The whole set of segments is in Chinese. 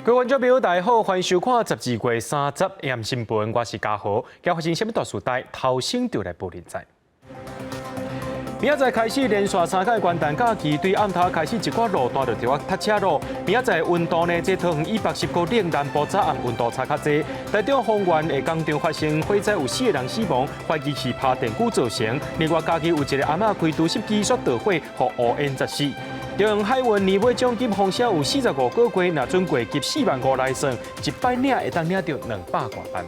各位观众朋友，大家好，欢迎收看12月30日AM新闻，我是嘉豪。今发生什么大事代？头先就来报现在。明仔载开始连续3天元旦假期，对暗头开始一寡路段就着我塞车咯。明仔载温度呢，这桃园110公里南部早暗温度差较济。台中丰原的工厂发生火灾，有4个人死亡，怀疑是拍电锯造成。另外，假期有一个阿嬷开除湿机摔倒火，互乌烟窒死。中央海运年尾奖金丰销有45个月，若准过级4万5来算，100领会当领到200多万。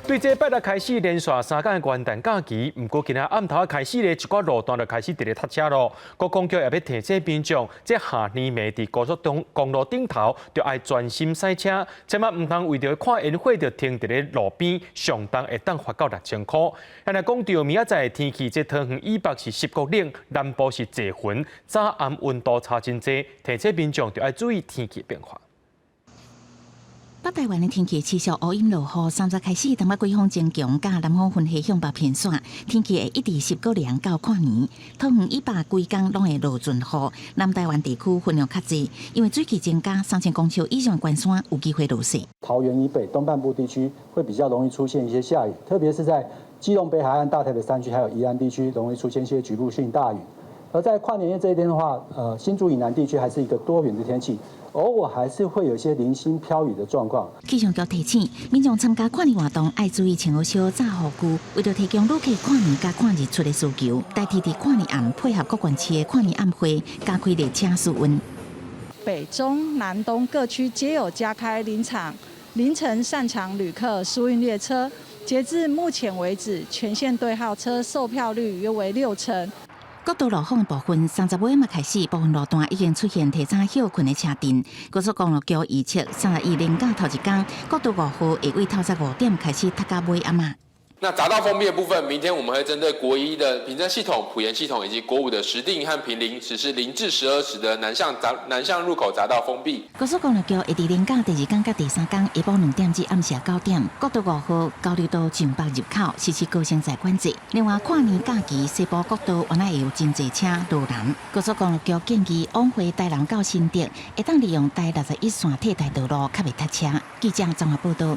对这拜六开始连续3天元旦假期，不过今仔暗头开始咧，一寡路段就开始伫咧塞车咯。国公局也要提醒民众，这下年尾伫高速公路顶头，就要专心驶车，千万唔通为着看烟火就停伫咧路边，上当会当罚到6000块。咱来讲到明仔载天气，这桃园以北是10度冷，南部是济云，早暗温度差真济，提醒民众就要注意天气变化。北台湾的天气持续乌阴落雨，3日开始，东北季风增强，甲南方分西向北偏转，天气会一直10个凉到跨年。桃园以北规工拢会落尽雨，南台湾地区分量较济，因为水汽增加，3000公尺以上的关山有机会落雪。桃园以北东半部地区会比较容易出现一些下雨，特别是在基隆北海岸、大台北山区还有宜兰地区，容易出现一些局部性大雨。而在跨年夜这一天的话，新竹以南地区还是一个多云的天气，偶尔还是会有一些零星飘雨的状况。气象局提醒民众参加跨年活动，爱注意穿好小早护具，为了提供旅客跨年加看日出的需求，代替伫跨年暗配合各县市的跨年暗会，加开列车速运。北中南东各区皆有加开凌晨擅长旅客疏运列车，截至目前为止，全线对号车售票率约为60%。国道路况的部分，30尾嘛开始，部分路段已经出现提早休困的车阵。高速公路局预测，31连假头一天，国道5号会为透早5点开始，塞到尾暗嘛。那匝道封闭的部分，明天我们会针对国1的凭证系统、埔盐系统以及国5的石碇和坪林实施0至12时的南向入口匝道封闭。高速公路局会伫连假第2天、甲第3天下晡2点至暗时9点，国道5号交流道上北入口实施高乘载管制。另外，跨年假期西部国道原来会有真侪车路南，高速公路局建议往回台南到新竹，会当利用台61线替代道路，较袂塞车。记者综合报道。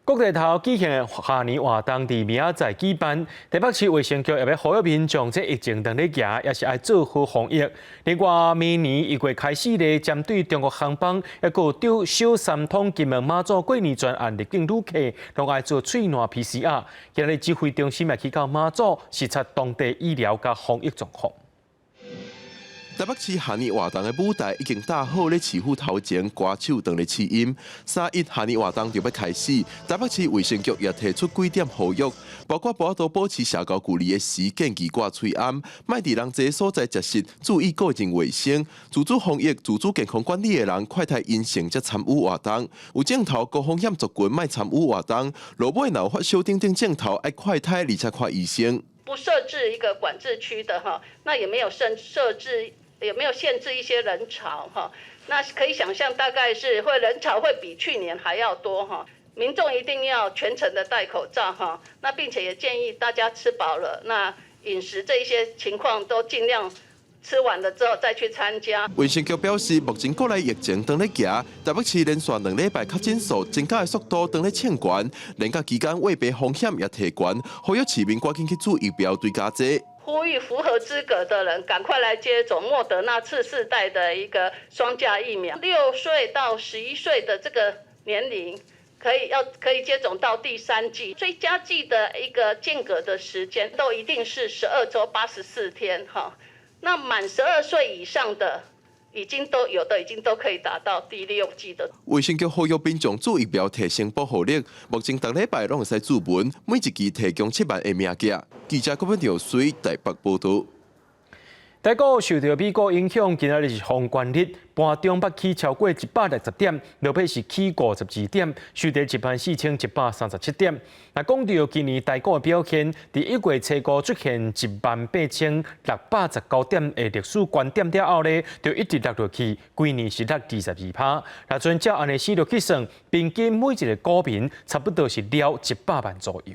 国地头举行的下年活动伫明仔载举办，台北市卫生局也要呼吁民众，这疫情当咧行，也是爱做好防疫。另外，明年1月开始咧，针对中国航班，还有小三通金门马祖过年专案入境旅客，拢爱做喙烂 PCR。今日指挥中心也去到马祖视察当地医疗甲防疫状况。台北市下年活动的舞台已经搭好咧，市府头前歌手当咧试音。3.1下年活动就要开始，台北市卫生局也提出几点呼吁，包括保持社交距离的时，建议挂喙罨，莫伫人济所在食食，注意个人卫生，自主防疫、自主健康管理的人，快态阴性才参与活动。有症头高风险族群莫参与活动，落尾若有发烧等症头，爱快态而且看医生。不设置一个管制区的哈，那也没有限制一些人潮哈，那可以想象大概是人潮会比去年还要多哈。民众一定要全程的戴口罩哈，那并且也建议大家吃饱了，那饮食这一些情况都尽量吃完了之后再去参加。卫生局表示，目前国内疫情当咧行，台北市连续2礼拜确诊数增加的速度当咧欠悬，连假期间胃病风险也提悬，呼吁市民赶紧去做疫苗对加剂。呼吁符合资格的人赶快来接种莫德纳次世代的一个双价疫苗，6岁到11岁的这个年龄可以接种到第3剂，追加剂的一个间隔的时间都一定是12周84天哈。那满12岁以上的已经都可以达到第6剂的。卫生局呼吁民众做疫苗提升保护力，目前当礼拜拢会使注文，每一期提供7万个名额。记者郭文条随台北报道。台股受到美国影响，今日是封关日，盘中北起超过160点，落尾是起52点，收在14137点。那讲到今年台股的表现，伫1月初5出现18619点的历史高点了后呢，就一直落落去，今年是落22%。那全照安尼死落去算，平均每一个股民差不多是了100万左右。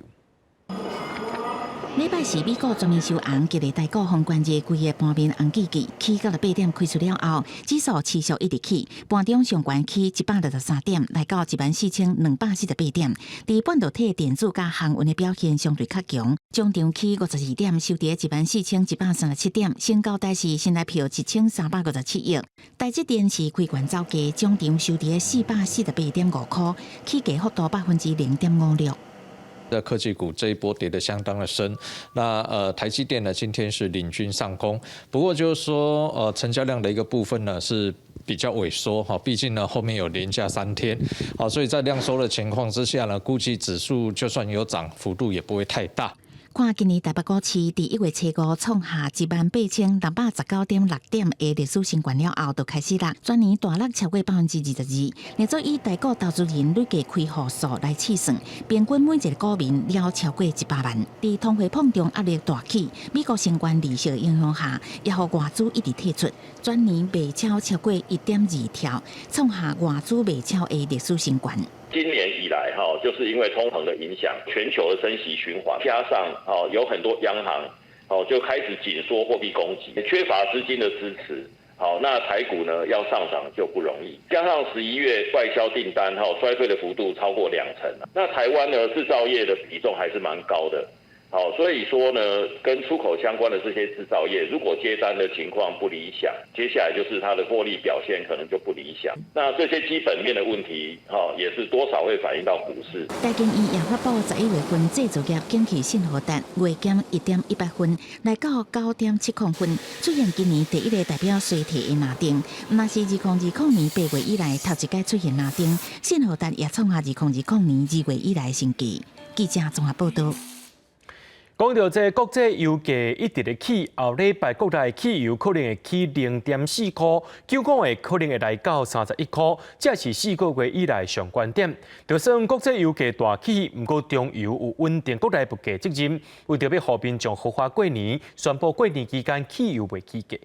礼拜四，美股全面收红，今日台股封关节规个盘面红记记，起到了8点开出了后，指数持续一直起，盘中上悬起163点，来到14248点。伫半导体、电子甲航运的表现相对较强，中场起52点，收伫14137点，成交大是新台票1357亿。台积电是开悬走低，中场收伫448.5块，起价幅度0.56%。的科技股这一波跌得相当的深，那台积电呢今天是领军上攻，不过就是说成交量的一个部分呢是比较萎缩哈，毕竟呢后面有连假3天，好，所以在量缩的情况之下呢，估计指数就算有涨，幅度也不会太大。看今年台北股市伫1月初5创下18619.6点的历史新高了后，就开始落，全年大落超过22%。连做以台股投资人累计开户数来计算，平均每一个股民了超过100万。伫通货膨胀压力大起，美国相关利息的影响下，也互外资一直退出，全年卖超超过1.2兆，创下外资卖超的历史新高。今年以来，就是因为通膨的影响，全球的升息循环，加上有很多央行就开始紧缩货币供给，缺乏资金的支持。好，那台股呢要上涨就不容易，加上11月外销订单衰退的幅度超过2成，那台湾呢制造业的比重还是蛮高的。好，所以说呢，跟出口相关的这些制造业，如果接单的情况不理想，接下来就是它的获利表现可能就不理想。那这些基本面的问题，也是多少会反映到股市。台经院也发布11月份制造业景气信号单，月减1.100分，来到9.70分，出现今年第一个代表衰退的拉丁。那是2020年8月以来头一届出现拉丁，信号单也创下2020年2月以来新低。记者综合报道。讲到这国际油价一直的起，后礼拜国内汽油可能会起0.4块，九港的可能会来到31块，这是4个月以来上关点。就算国际油价大起，不过中油有稳定国内物价责任，为着要和民众合法过年，宣布过年期间汽油袂起价。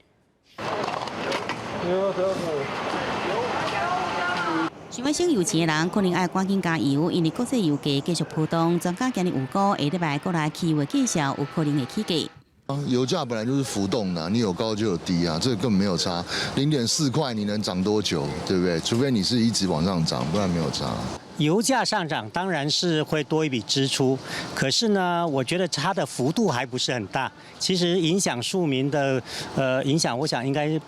想要省油钱的人，可能要赶紧加油，因为国际油价继续波动。专家今日预估，下礼拜国内汽油的介绍有可能会起价。油价本来就是浮动的，你有高就有低啊，这个根本没有差。0.4块你能涨多久，对不对？除非你是一直往上涨，不然没有差。油价上涨当然是会多一笔支出，可是呢，我觉得它的幅度还不是很大。其实影响庶民的影响，我想应该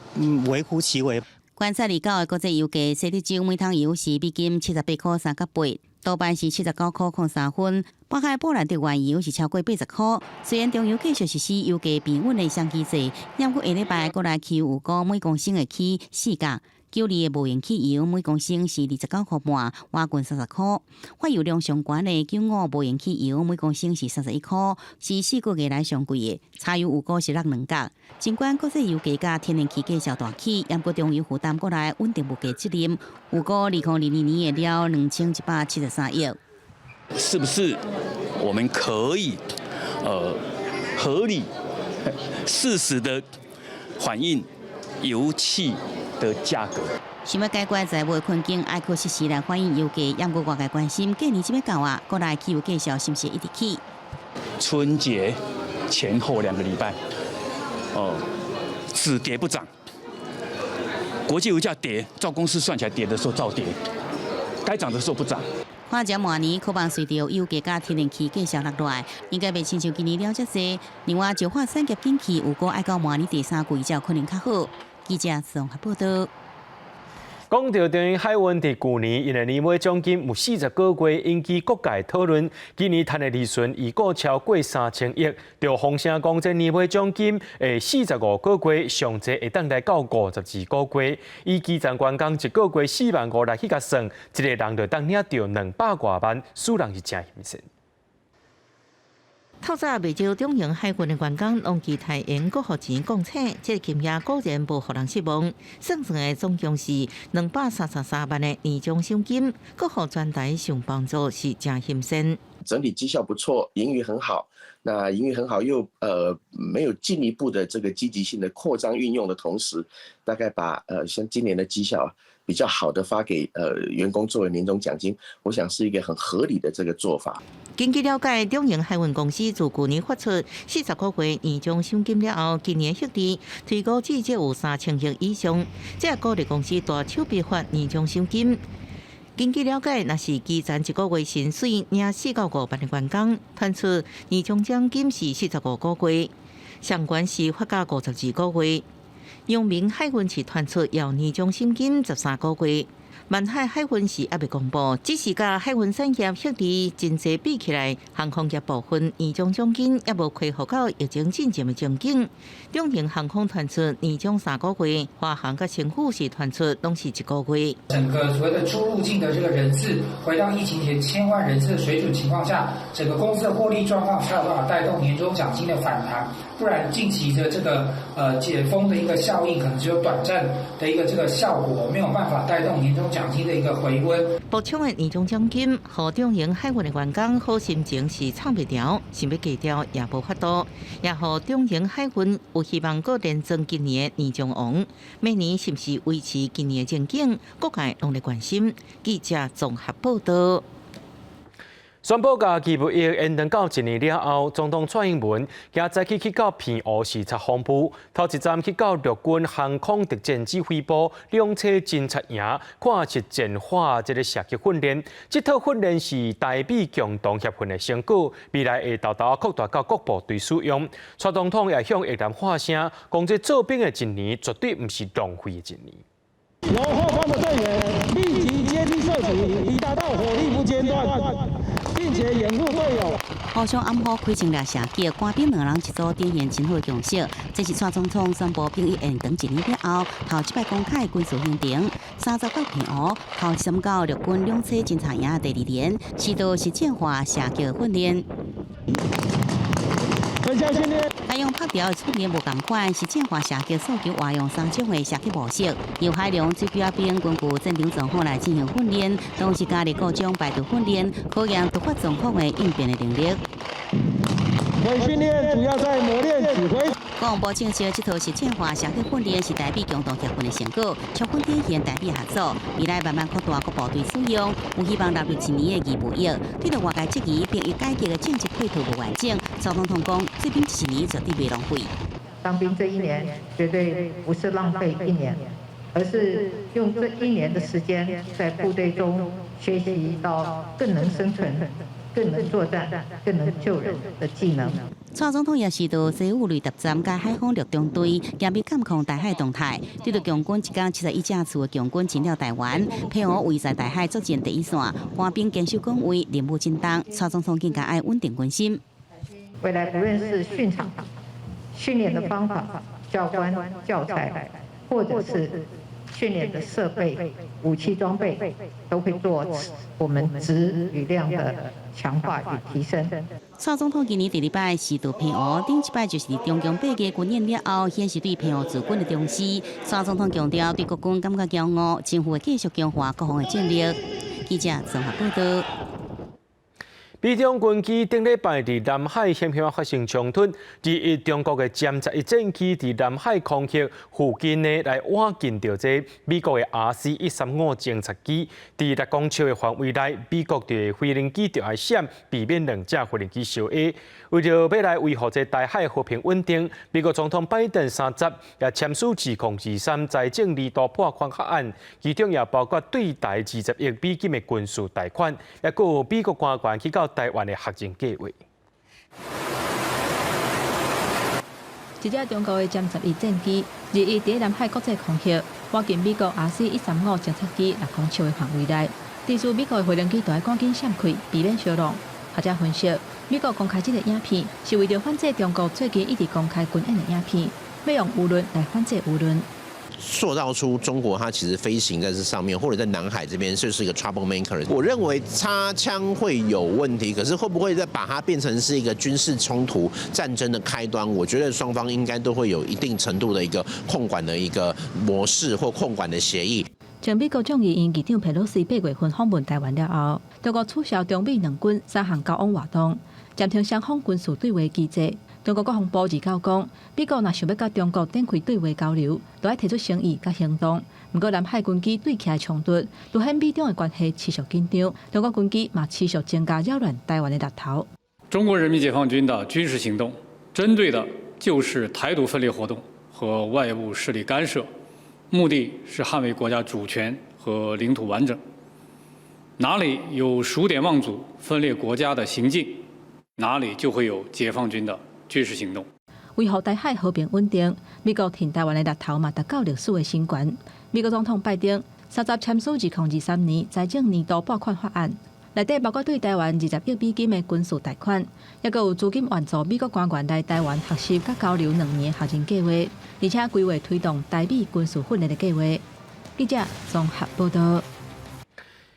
微乎其微。观察2的国际油价，西德州每桶油是美金78块3角8，多半是79块03分。北海布兰特原油是超过80块。虽然中油继续实施油价平稳的相机制，不过下礼拜国内汽油有估每公升会起4角。9厘的无盐汽油每公升是29块半，挖近30块。发油量上悬的95无盐汽油每公升是31块，是4个月来上贵的。柴油有估是落2角。尽管国际油价甲天然气价小大起，不过中油负担国内稳定物价责任，有估2022年会了2173亿。是不是我们可以合理、适时的反映油气的价格？想要解决财务困境，爱靠实时来反映油价，不过外界关心过年即要到啊，国内汽油价销是不是一直起？春节前后2个礼拜，只跌不涨。国际油价跌，照公司算起来跌的时候照跌，该涨的时候不涨。看这明年可望随着油价甲天然气价销落来，应该袂亲像今年了遮济。另外，石化产业景气有估爱到明年第3季才可能较好。记者综合报道。讲到中英海运伫去年因为年尾奖金有40个月，引起各界讨论。今年赚的利润已过超过3000亿，就风声讲这年尾奖金的45个月，上济会当来到52个月。以基层员工1个月4万5来去甲算，一个人就当领到200多万，数人是真现实。透早未招中型海运的员工，拢期待因搁互钱供请，这个金额果然无互人失望。算算的总共是233万的年终奖金，搁互全台上帮助是真心酸。整体绩效不错，盈余很好。那盈余很好，又没有进一步的这个积极性的扩张运用的同时，大概把像今年的绩效比较好的发给员工作为年终奖金，我想是一个很合理的这个做法。根据了解，中型海运公司自去年发出40个月年终奖金了后，今年获利推高至少有3000亿以上，这鼓励公司大手笔发年终奖金。根据了解，若是基层一个月薪水领4到5万的员工，传出年终奖金是45个月，上关是发到52个月。阳明海运是传出要年终奖金13个月。万海海运是还未公布，只是甲海运产业获利真济比起来，航空业部分年终奖金也无恢复到疫情之前的情景。中型航空传出年终3个月，华航甲新富是传出拢是1个月。整个所谓的出入境的这个人次回到疫情前1000万人次的水准情况下，整个公司的获利状况才有办法带动年终奖金的反弹。不然近期的这个解封的一个效应，可能只有短暂的一个这个效果，没有办法带动年终奖金的一个回温。补充的年终奖金，和中型海运的员工好心情是唱不调，想要加调也无法度，也和中型海运有希望搁连增今年年终王，明年是不是维持今年的前景，各界拢在关心。记者综合报道。宣布甲基务役延长到1年了后，总统蔡英文今早起去到澎湖视察风部，头一站去到陆军航空特战指挥部两车侦察营，看实战化这个射击训练。这套训练是台美共同协训的成果，未来会豆豆扩大到各部队使用。蔡总统也向越南发声，讲这做兵的1年绝对不是浪费的1年。由后方的队员立即接替射击，以达到火力不间断，并且掩护队友。互相暗号开枪掠射击，官兵2人一组，展现真好的强势。这是蔡总统宣布兵役延长1年了后，头一摆公开军事行程。30到澎湖，头参到陆军两车侦察营第2年，是到实战化射击训练。海洋拍条的处理无同款，实战化射击诉求活用3种的射击模式，由海量水兵根据战场状况来进行训练，同时加入各种排毒训练，考验突发状况的应变的能力。训练主要在磨练指挥。国防部证实，这套实战化射击训练是台美共同协训的成果，充分体现台美合作，未来慢慢扩大各部队使用，有希望纳入1年的义务役。对着外界质疑兵役改革的政治配套不完整，蔡总统讲，做兵1年绝对袂浪费。当兵这1年绝对不是浪费1年，而是用这1年的时间在部队中学习到更能生存、更能作战、更能救人的技能。蔡总统也是到西武雷达站甲海空陆中队严密监控台海动态，对着强军1天71架次的强军进了台湾，澎湖位在台海作战第一线，官兵坚守岗位，任务真重。蔡总统更加爱稳定军心。未来不论是训场、训练的方法、教官、教材，或者是训练的设备、武器装备，都会做我们质与量的强化与提升。蔡总统今年第2摆是到澎湖，顶一摆就是中共8个军演了后，显示对澎湖驻军的重视。蔡总统强调，对国军感觉骄傲，政府会继续强化国防的战力。记者综合报道。美中军机顶礼拜伫南海险险发生冲突，中国的歼11战机伫南海空隙附近呢来挖进到这美国的 RC-135侦察机，伫6公尺的范围内，美国的飞行机就要闪，避免2架飞行机相挨。为着要来维护这台海和平稳定，美国总统拜登30也签署2023财政年度拨款法案，其中也包括对台20亿美金的军事贷款，也佫有美国官员去到台湾的学政计划。一架中国的歼11战机日伫南海国际空隙挖进美国 RC-135侦察机6公尺的范围内，地处美国的飞行机就要赶紧闪开，避免烧弄。学者分析，美国公开这个影片是为了反制中国最近一直公开军演的影片，要用舆论来反制舆论。塑造出中国它其实飞行在这上面，或者在南海这边就是一个 trouble maker。我认为擦枪会有问题，可是会不会再把它变成是一个军事冲突、战争的开端？我觉得双方应该都会有一定程度的一个控管的一个模式或控管的协议。从美国众议院议长佩洛西8月份访问台湾了后，中国取消中美两军3项交往活动，暂停双方军事对话机制。中国国防部29讲，美国若想要甲中国展开对话交流，就要提出诚意甲行动，不过南海军机对起来冲突，陆海美中的关系持续紧张，中国军机嘛持续增加扰乱台湾的日头。中国人民解放军的军事行动，针对的就是台独分裂活动和外部势力干涉，目的是捍卫国家主权和领土完整。哪里有数典忘祖、分裂国家的行径，哪里就会有解放军的军事行动。维护台海和平稳定，美国挺台湾的日头嘛达到历史的新高。美国总统拜登30签署2023年财政年度拨款法案，内底包括对台湾20亿美金的军事贷款，也有资金援助美国官员来台湾学习甲交流2年校前计划，而且规划推动台美军事训练的计划。记者综合报道。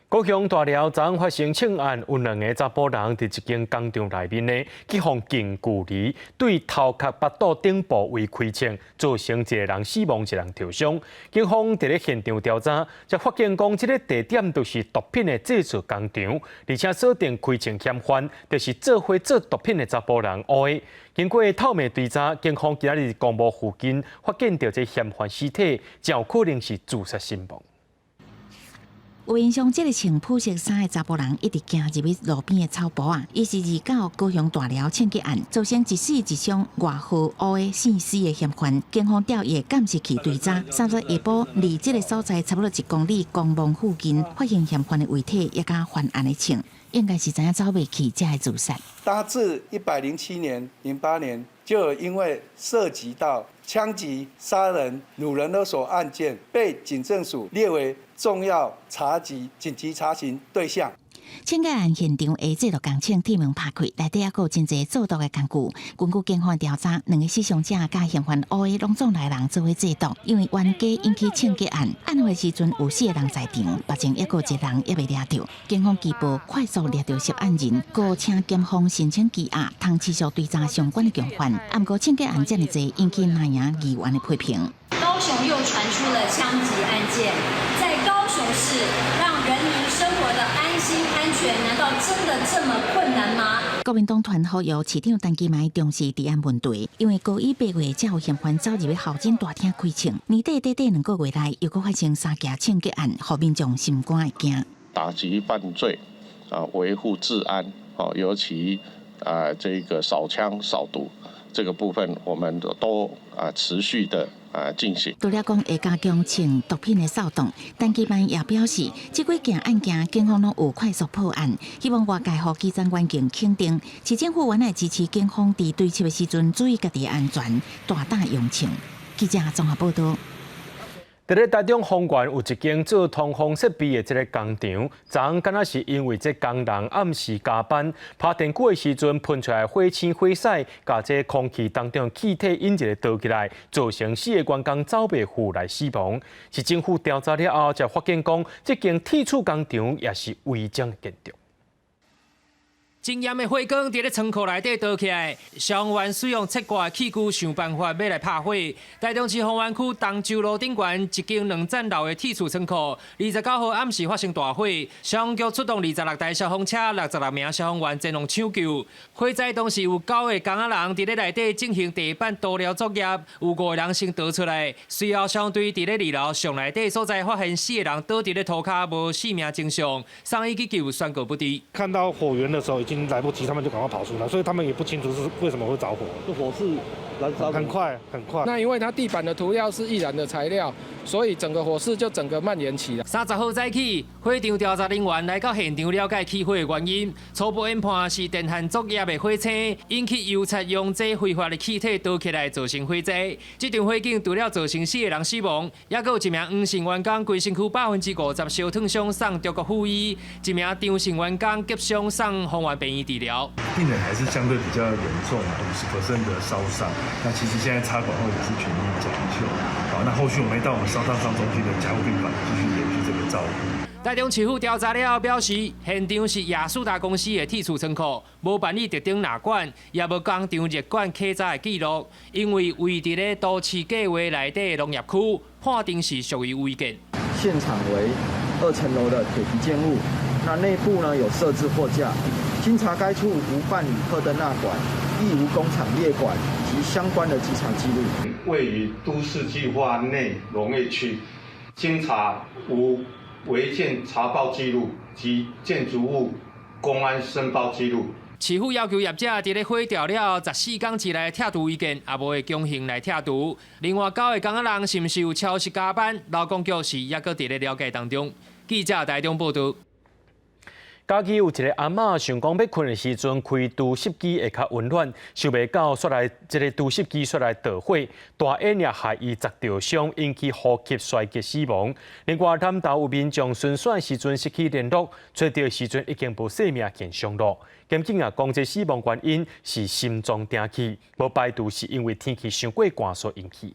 高雄大寮昨发生枪案，有2个查甫人伫一间工厂内面呢，去互近距离对头壳、腹肚顶部位开枪，造成1个人死亡、1人受伤。警方伫咧现场调查，才发现讲这个地点就是毒品的制造工厂，而且锁定开枪嫌犯，就是做伙做毒品的查甫人乌的。经过透明追查，警方今日公墓附近发现到这嫌犯尸体，较有可能是自杀身亡。有印象，这个穿朴色衫的查甫人一直行入去路边的草坡啊，伊是29高雄大寮枪击案造成一死一伤、外号乌的姓施的嫌犯。警方调阅监视器追查，3日下晡，离这个所在差不多1公里公墓附近，发现嫌犯的遗体，也甲犯案的枪，应该是知影走袂去才会自杀。大致107年、08年就有因为涉及到枪击、杀人、掳人勒索案件，被警政署列为重要紧急查询对象。枪击案现场下制毒工厂铁门拍开，内底还有真侪做毒的工具。根据警方调查，2个死伤者甲嫌犯乌的拢总来人做伙制毒，因为冤家引起枪击案。案发时阵有4个人在场，目前还有1人也未抓到。警方拘捕快速抓到涉案人，故请检方申请羁押，通持续追查相关的共犯。不过枪击案这么侪，引起南洋议员的批评。高雄又传出了枪击案件，在高雄市让人民生活的安心安全，难道真的这么困难吗？国民党团呼吁市长陈其迈重视治安问题，因为高1、8月才有嫌犯走入去校警大厅开枪，年底短2个月内又搁发生3件枪击案，让民众心肝会惊。打击犯罪维护治安尤其这个扫枪扫毒这个部分，我们都持续的进行。除了讲会加强清毒品的扫动，陈其迈也表示，这几件案件警方拢有快速破案，希望外界和基层环境肯定，市政府原来支持警方伫对峙的时阵注意家己的安全，大胆用枪。记者综合报道。伫咧台中丰原有一间做通风设备的这个工厂，昨敢若是因为这工人暗时加班，拍电鼓的时阵喷出来火星火屎，甲这空气当中气体引一个倒起来，造成4个员工走袂赴来死亡。是政府调查了后，才发现讲，这间铁厝工厂也是违章的建筑。真严的火光伫咧仓库内底倒起来，消防员使用切割器具想办法要来拍火。台中市丰原区东洲路顶悬一间2层楼的铁厝仓库，29号暗时发生大火，消防局出动26台消防车、66名消防员前往抢救。火灾当时有9个工仔人伫咧内底进行地板涂料作业，有5个人先逃出来。随后消防队伫咧2楼上内底所在发现4个人倒伫咧涂骹，无性命征伤，送医急救宣告不治。看到火源的时候已经来不及，他们就赶快跑出来，所以他们也不清楚是为什么会着火。这火势燃烧很快。那因为它地板的涂料是易燃的材料，所以整个火势就整个蔓延起来。30号早起，火场调查人员来到现场了解起火的原因，初步研判是电焊作业的火星引起油漆溶剂挥发的气体倒起来造成火灾。这场火警除了造成4个人死亡，也有1名黄姓员工规身躯50%烧烫伤送中国附医，1名张姓员工急伤送丰原病院治疗。病人还是相对比较严重，50%的烧伤。那其实现在插管后也是全力抢救。好，那后续我们到烧烫伤中心的加护病房继续延续这个照顾。台中市府调查了后表示，现场是亚速达公司的铁厝仓库，无办理特定纳管，也无工厂热管客闸的记录，因为位伫咧都市计划内底的农业区，判定是属于违建。现场为2层楼的铁皮建物，那内部呢有设置货架。经查，该处无办理特登纳管，亦无工厂列管及相关的稽查记录。位于都市计划内农业区，经查无违建查报记录及建筑物公安申报记录。市府要求业者伫咧毁掉了14天之内拆除违建，也无会强行来拆除。另外，9个工作人是毋是有超时加班？劳工局是也搁伫咧了解当中。记者台中报道。假期有一个阿嬷想讲要困的时阵开除湿机会较温暖，想袂到煞来这个除湿机煞来导火，大烟也害伊砸着伤，引起呼吸衰竭死亡。另外，南投有民众巡选时阵失去联络，找到时阵已经无生命健伤咯。检警也讲，这死亡原因是心脏停气，无排除是因为天气伤过寒所引起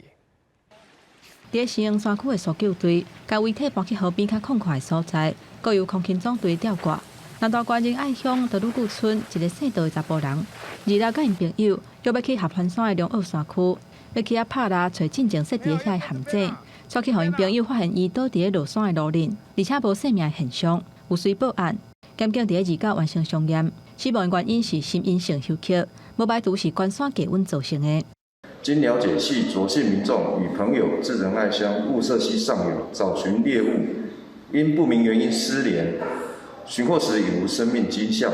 的。伫新营山区的搜救队，将遗体搬去河边较空旷的所在，各由空勤总队吊挂。南投县仁爱乡德鲁古村一个姓杜的查甫人，2日甲因朋友约要去合欢山的龙澳山区，要去遐拍拉找进前设伫遐的陷阱，却去互因朋友发现伊倒伫咧落山的路林，而且无生命的现象，有随报案。检警伫咧2日完成伤验，死亡原因是心因性休克，无排除是关山低温造成的。经了解，系卓姓民众与朋友至仁爱乡雾社溪上游找寻猎物，因不明原因失联，寻获时已无生命迹象。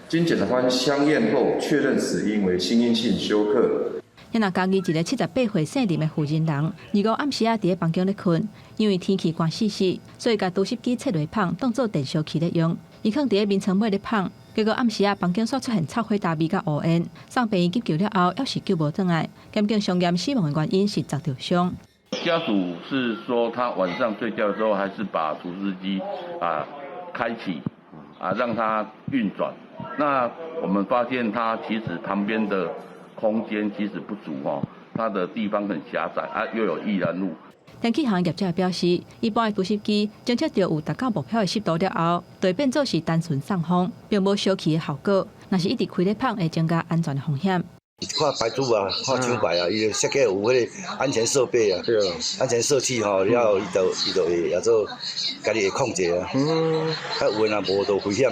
经检察官相验后，确认死因为心因性休克。因若家己一个78岁姓林的妇人人，2日暗时伫咧房间咧困，因为天气寒死死，所以甲除湿机切落放，当做电烧器咧用。伊放伫咧眠床尾咧放，结果暗时房间煞出现臭火大味甲乌烟，送病院急救了后，还是救无转来。检警伤验死亡的原因是砸着伤。家属是说，他晚上睡觉的时候还是把除湿机开启让它运转。那我们发现它其实旁边的空间其实不足它的地方很狭窄又有易燃物。天气行业者表示，一般的除湿机侦测到有达到目标的湿度了后，就会变作是单纯送风，并无烧气的效果。若是一直开咧放，会增加安全的风险。看排毒看厂牌伊就设计有迄个安全设备对安全设计了后，伊就会也做家己会控制较有若无就危险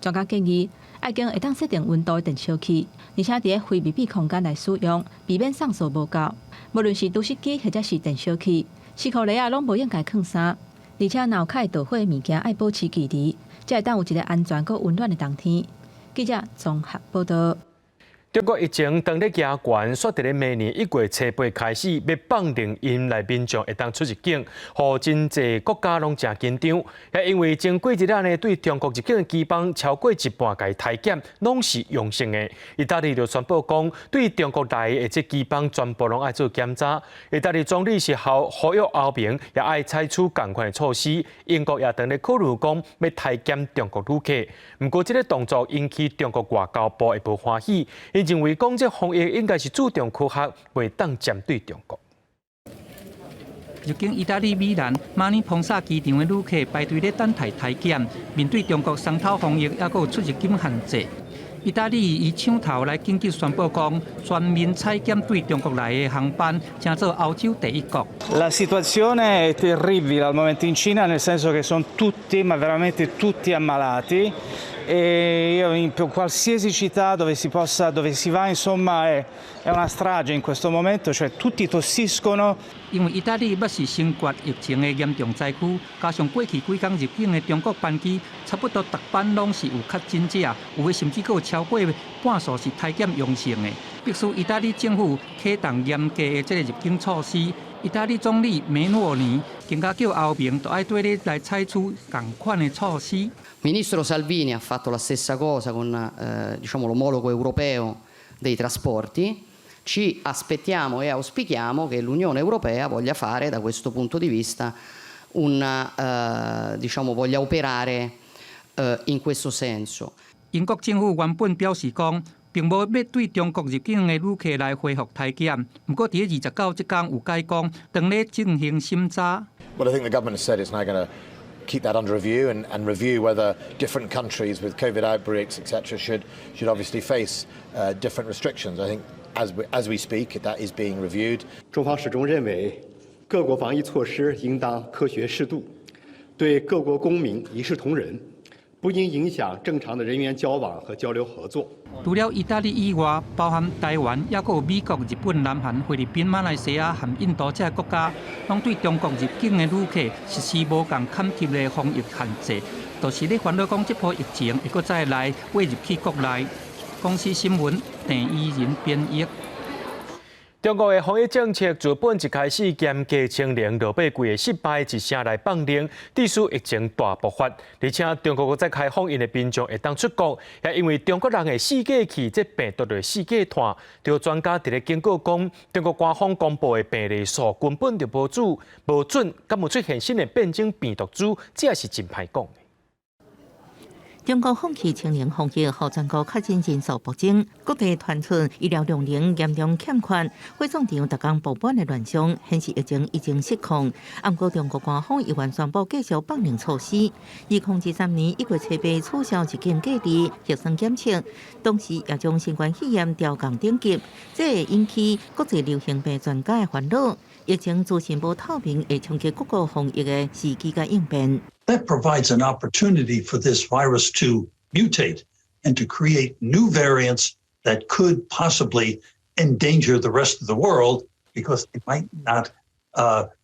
专家建议，爱经会当设定温度的电烧器，而且伫咧非密闭空间来使用，避免送数无够。无论是除湿机或者是电烧器，湿裤鞋拢无应该放衫，而且脑开导火的物件爱保持距离，才会当有一个安全佮温暖的冬天。记者综合报道。中国疫情当咧加悬，说伫咧明年1月初8开始要放令因内民众会当出入境，互真济国家拢真紧张。也因为前几日呢，对中国入境的机帮超过一半个体检拢是阳性的。意大利就宣布讲，对中国来的这机帮全部拢爱做检查。意大利总理是呼吁欧盟也爱采取同款的措施。英国也当咧考虑讲要体检中国旅客，不过这个动作引起中国外交部也无欢喜。伊认为讲这防疫应该是注重科学，袂当针对中国。入境意大利米兰马尼蓬萨机场的旅客排队咧等待体检，面对中国双头防疫，也有出入境限制。意大利以抢头来紧急宣布讲，全面采检对中国来的航班，将做欧洲第一国。La situazione è terribile al momento in Cina, nel senso che sono tutti, ma veramente tutti ammalati. E in qualsiasi città dove si va, insomma, è una strage in questo momento, cioè tutti tossiscono. 因为意大利要是新冠疫情的严重灾区，加上过去几天入境的中国班机，差不多逐班拢是有确诊者，有的甚至有超过半数是体检阳性的，必须意大利政府启动严格的这个入境措施。意大利总理梅诺尼更加叫欧盟都爱对你来采取同款的措施。Ministro Salvini ha fatto la stessa cosa con l'omologo europeo dei trasporti. Ci aspettiamo e auspichiamo che l'Unione Europea voglia fare da questo punto di vista voglia operare in questo senso. 英国政府原本表示讲，并无要对中国入境的旅客来恢复体检，不过伫29这天有解讲，当咧进行审查。Well, I think the government has said it's now going to keep that under review and review whether different countries with COVID outbreaks, etc., should obviously face different restrictions. I think as we speak, that is being reviewed. 中方始终认为，各国防疫措施应当科学适度，对各国公民一视同仁，不应影响正常的人员交往和交流合作。除了意大利以外，包含台湾，也有美国、日本、南韩、菲律宾、马来西亚和印度这些国家，拢对中国入境的旅客实施无共坎贴的防疫限制，就是咧烦恼讲这波疫情会搁再来汇入去国内。公司新闻郑依仁编译。中国的防疫政策自本一开始严格清零，落尾规个失败一声来放零，致使疫情大爆发。而且中国再开放，因的民众会当出国，也因为中国人的四界去，这病毒的四界传。就专家伫咧警告讲，中国官方公布的病例数根本就无准，敢有出现新的变种病毒株，这也是真歹讲。中国放弃清零防疫，后全国确诊人数暴增，各地传出医疗量能严重欠缺，火葬场逐工爆满的乱象，显示疫情已经失控。不过，中国官方已完宣布继续放零措施。2023年1月7日取消入境隔离、核酸检测，同时也将新冠肺炎调降等级，这会引起国际流行病专家的烦恼。疫情自身无透明，会冲击各国防疫的时机甲应变。That provides an opportunity for this virus to mutate and to create new variants that could possibly endanger the rest of the world because it might not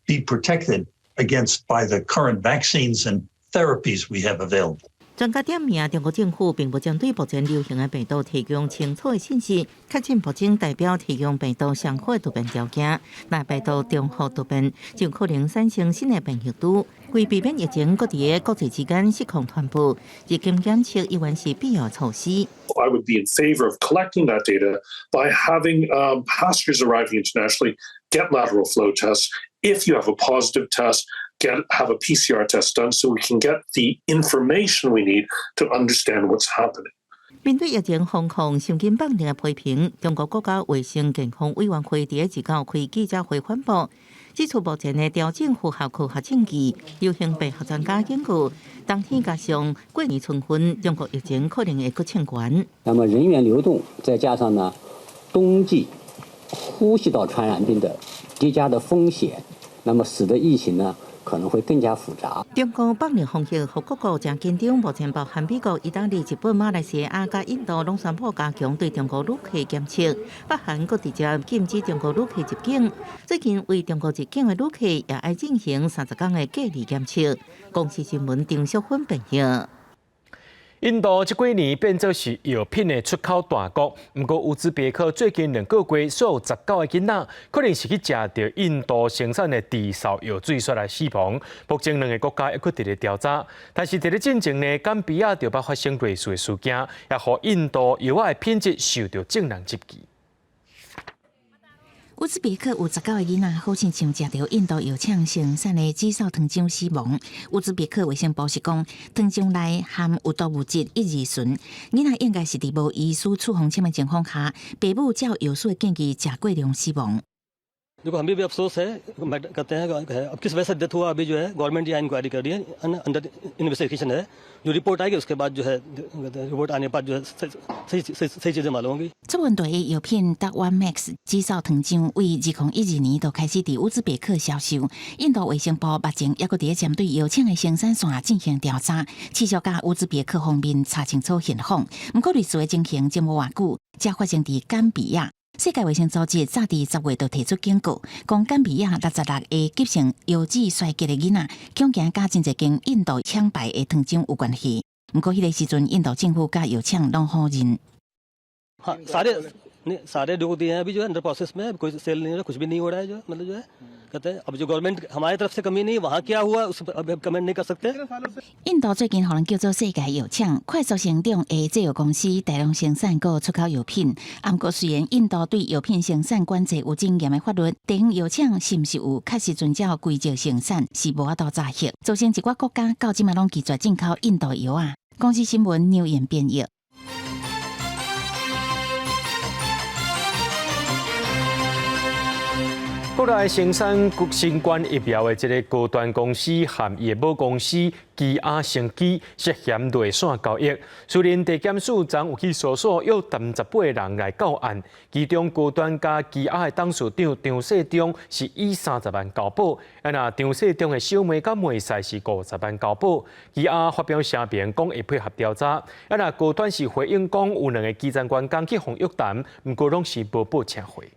be protected against by the current vaccines and therapies we have available. 专家点名，中国政府并不针对目前流行的病毒提供清楚的信息，确诊目前代表提供病毒上好的突变条件。若病毒中和突变，就可能产生新的变异株。为避免疫情各地的国际之间失控传播，入境检测依然是必要措施。I would be in favor of collecting that data by having passengers arriving internationally get lateral flow tests. If you have a positive test, have a PCR test done so we can get the information we need to understand what's happening. 面对疫情防控神经绑定的批评，中国国家卫生健康委员会伫19开记者会宣布，指出目前的调整符合科学证据。流行病学专家研究，当天加上过年春分，中国疫情可能会搁升悬。那么人员流动，再加上呢，冬季呼吸道传染病的叠加的风险，那么使得疫情呢可能会更加复杂。中国放零防疫和各国正紧张，目前包含美国、意大利、日本、马来西亚甲印度拢宣布加强对中国旅客检测，北韩阁直接禁止中国旅客入境。最近为中国入境的旅客也要进行30天的隔离检测。公司新闻张淑芬报道。印度这几年变作是药品的出口大国，不过乌兹别克最近2个月所有19个囡仔，可能是去食到印度生产的地潲药水所来死亡。目前2个国家还佫伫咧调查，但是伫咧进前呢，甘比亚就发生类似的事件，也让印度药仔的品质受到众人质疑。乌兹别克有19个囡仔好亲像食到印度药厂生产的紫草糖浆死亡。乌兹别克卫生部是讲，糖浆内含有毒物质乙二醇，囡仔应该是伫无医师处方签的情况下，父母照药师的建议食过量死亡。देखो हमें भी अफसोस है कहते हैं अब किस वजह से डेथ हुआ अभी जो है गवर्नमेंट यहाँ इंक्वायरी कर रही है अंडर इन्वेस्टिगेशन है जो रिपोर्ट आएगी उसके बाद जो है रिपोर्ट आने बाद जो है सही चीजें मालूम होंगी。这问题的药品达湾 Max 紫草糖浆为2012年就开始伫乌兹别克销售。印度卫生部目前也搁伫针对药厂的生产线进行调查，持续甲乌兹别克方面查清楚现况。不过类似的情形才无偌久，才发生伫甘比亚。世界卫生组织早伫10月就提出警告，讲甘比亚66个急性腰子衰竭的囡仔，恐惊甲真侪间印度抢败的糖浆有关系。不过迄个时阵，印度政府甲药厂拢否认。सारे लोग दिए हैं अभी जो है अंडर प्रोसेस में कोई सेल नहीं हो रहा कुछ भी नहीं हो रहा है जो मतलब जो है कहते हैं अब जो गवर्नमेंट हमारी तरफ से कमी नहीं वहाँ क्या हुआ उस पर अब कमेंट नहीं कर सकते।印度最近可能叫做世界药厂，快速成长的制药公司大量生产和出口药品。不过虽然印度对药品生产管制有严严的法律，但药厂是不是有确实遵照规则生产是无法度查核，造成一寡国家到即嘛拢拒绝进口印度药啊。公司新闻牛言编译。国内生产新冠疫苗的这个高端公司和伊的母公司基亚生机涉嫌内线交易，虽然地检署昨有去搜索约38人来告案，其中高端加基亚的董事长张世忠是以30万交保，张世忠的小妹甲妹婿是50万交保。基亚发表声明讲会配合调查，高端是回应讲有2个基层员工去访约谈，不过拢是无报请回。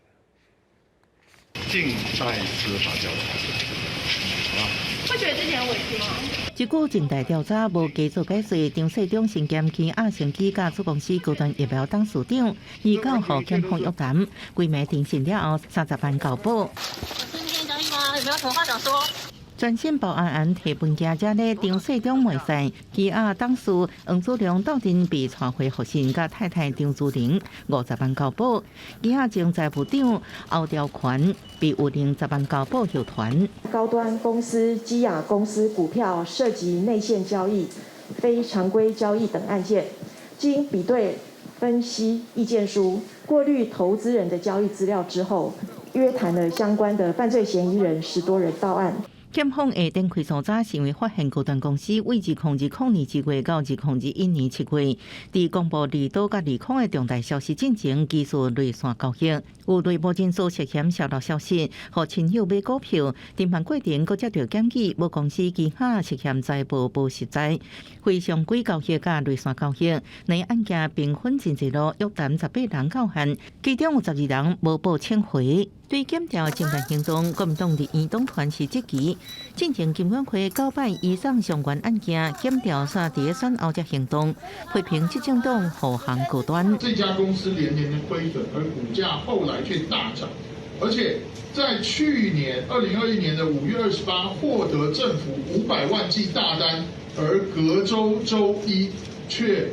静待司法调查。会觉得之前很委屈吗？结果静待调查无继续解释，张世忠身兼基亚生机甲子公司高端疫苗董事长，29号检方约谈，规暝庭审了后30万交保。今天交易吗？有没有什么话想说？专线报案提本家者咧，张世忠妹婿基亚董事黄祖良斗阵被传回复审，甲太太张祖玲50万交保。基亚前财务长欧兆权被有令10万交保候团。高端公司基亚公司股票涉及内线交易、非常规交易等案件，经比对分析意见书，过滤投资人的交易资料之后，约谈了相关的犯罪嫌疑人10多人到案。检方下展开搜查，是因为发现高端公司为2020年7月到2021年7月，伫公布离岛甲利空的重大消息进前，技术内线交易，有内部人士涉嫌泄露消息，和亲友买股票，侦办过程，搁接到检举，母公司其他涉嫌财报无实在，非常规交易甲内线交易，两案件并分真济路，约谈18人到案，其中有12人无报请回。对检调侦办行动，国民党立院党团是积极进行金管会900以上相关案件检调查第一选后才行动，批评执政党护航高端。这家公司连年的亏损，而股价后来却大涨，而且在去年2021年的5月28获得政府500万剂大单，而隔周一却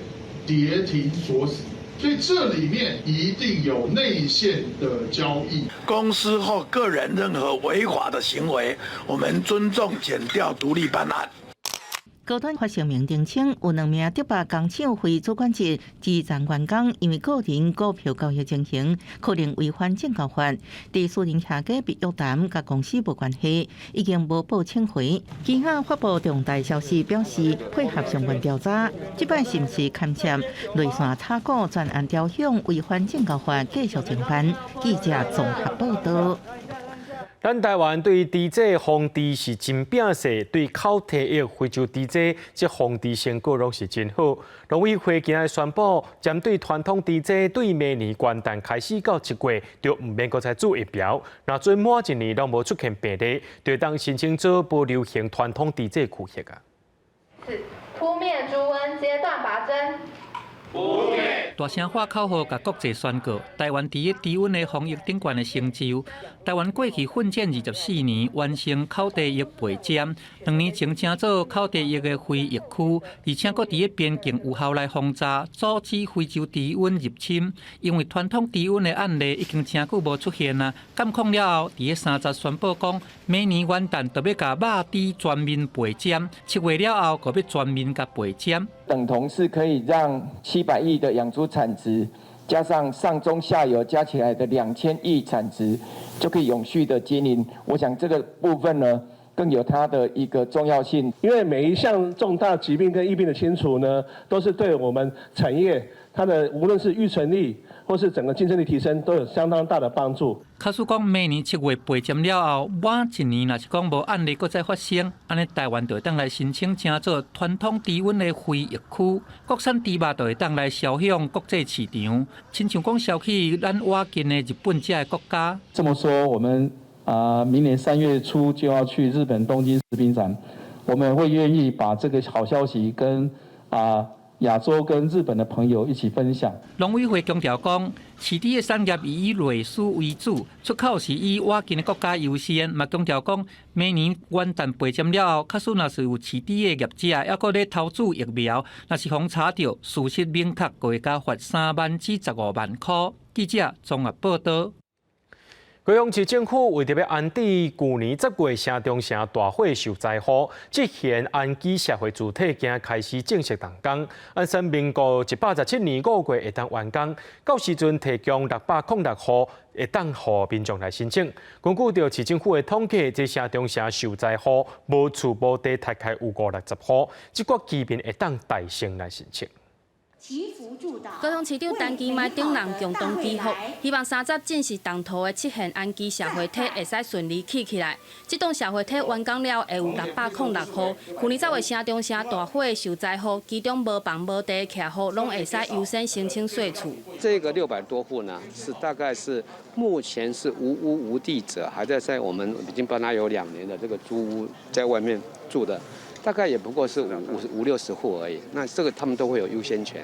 跌停锁死。所以这里面一定有内线的交易，公司或个人任何违法的行为，我们尊重检调独立办案。高端发声明澄清，有2名迪巴工厂非主管职基层员工因为个人股票交易情形，可能违反证交法，伫私人下家被约谈，甲公司无关系，已经无报请回。其他发布重大消息，表示配合相关调查，即摆是毋是牵涉内线炒股专案调向违反证交法，继续侦办。记者综合报道。咱台湾对猪只防治是真摒势，对口蹄疫、非洲猪只这防治成果拢是真好。农委会今日宣布，针对传统猪只，对明年元旦开始到7月，就唔免再注疫苗。若准满1年拢无出现病例，就当申请做不流行传统猪只区域啊。扑灭猪瘟阶段拔针。大声喊口号，甲国际宣告台湾第一低温的防疫顶悬的成就。台湾过去奋战24年，完成口蹄疫备检，2年前成做口蹄疫的非疫区，而且搁伫边境有效来轰炸，阻止非洲低温入侵。因为传统低温的案例已经真久无出现啊，监控了后，伫30宣布讲，明年元旦就要甲肉猪全面备检，7月了后，就要全面甲备检。等同是可以让700亿的养猪产值，加上上中下游加起来的2000亿产值，就可以永续的经营。我想这个部分呢，更有它的一个重要性。因为每一项重大疾病跟疫病的清除呢，都是对我们产业它的无论是预存力或是整个竞争力提升，都有相当大的帮助。假使讲明年7月备检了后，晚1年若是讲无案例搁再发生，安尼台湾就会当来申请成做传统低温的非疫区，国产猪肉就会当来销向国际市场，亲像讲销去咱瓦近的日本这的国家。这么说，我们明年3月初就要去日本东京食品展，我们会愿意把这个好消息跟亚洲跟日本的朋友一起分享。农委会强调讲，饲猪的产业以内需为主，出口是以瓦近的国家优先。嘛强调讲，明年元旦备检了后，假使若是有饲猪的业者，还搁咧投资疫苗，若是互查到事实明确，就会加罚3万至15万块。记者综合报道。高雄市政府为着要安置去年10月城中城大火受灾户，即现安基社会主体今开始正式动工，按算民国117年5月会当完工，到时阵提供606户会当互民众来申请。根据着市政府的统计，这城中城受灾户无厝无地，大概有560户，这个居民会当大声来申请。 高雄市长陈其迈等人共同祈福，希望30进是动土的7现安基社会体会使顺利起来。这栋社会体完工了，会有606户。去年10月城中城大火受灾户，其中无房无地徛户，拢会使优先申请税厝。这个600多户呢，大概是目前是无屋无地者，还在我们已经帮他有2年的这个租屋在外面住的。 大概也不过是50-60户而已，那这个他们都会有优先权。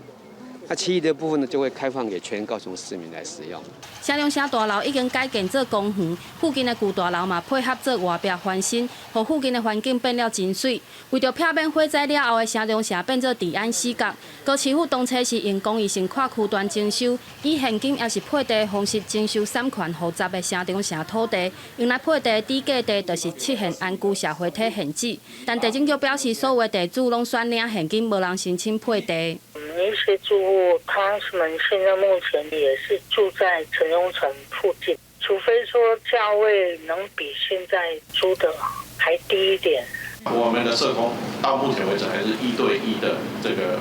那其余的部分呢，就会开放给全高雄市民来使用。城中城大楼已经改建做公园，附近的旧大楼嘛配合做外壁翻新，让附近的环境变了真水。为着避免火灾了后的城中城变做治安死角，高市府当初是用公益性跨区段征收，以现金也是配地的方式征收3块复杂的城中城土地，用来配地低价地就是7现安居社会体现址。但地政局表示，所有的地主拢选领现金，无人申请配地。 一些住户，他们现在目前也是住在城中城附近，除非说价位能比现在租的还低一点。我们的社工到目前为止还是1对1的这个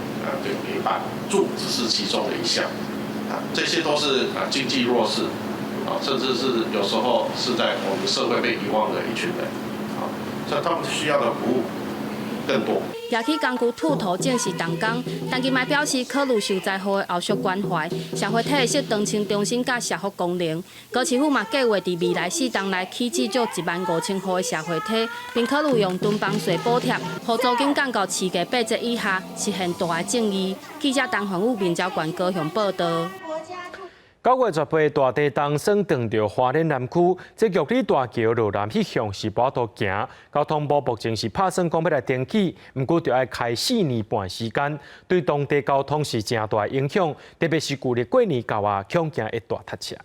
陪伴，住只是其中的一项，这些都是经济弱势，甚至是有时候是在我们社会被遗忘的一群人，所以他们需要的服务更多。 夜起工具土土正式动工，陈其迈表示，考虑受灾户的后续关怀，社会体会熄灯清中心甲社福功能。高市府嘛计划伫未来4档内起制作15000户的社会体，并考虑用囤房税补贴，互租金降到市价8折以下，实现大的正义。记者陈焕武、面交管高雄报道。 9月18大地动升撞到花莲南区，这玉里大桥路南去向是无法度行，交通部目前是拍算讲要来登记，不过就要开4年半时间，对当地交通是真大影响，特别是旧历过年到啊，恐惊一大塞车。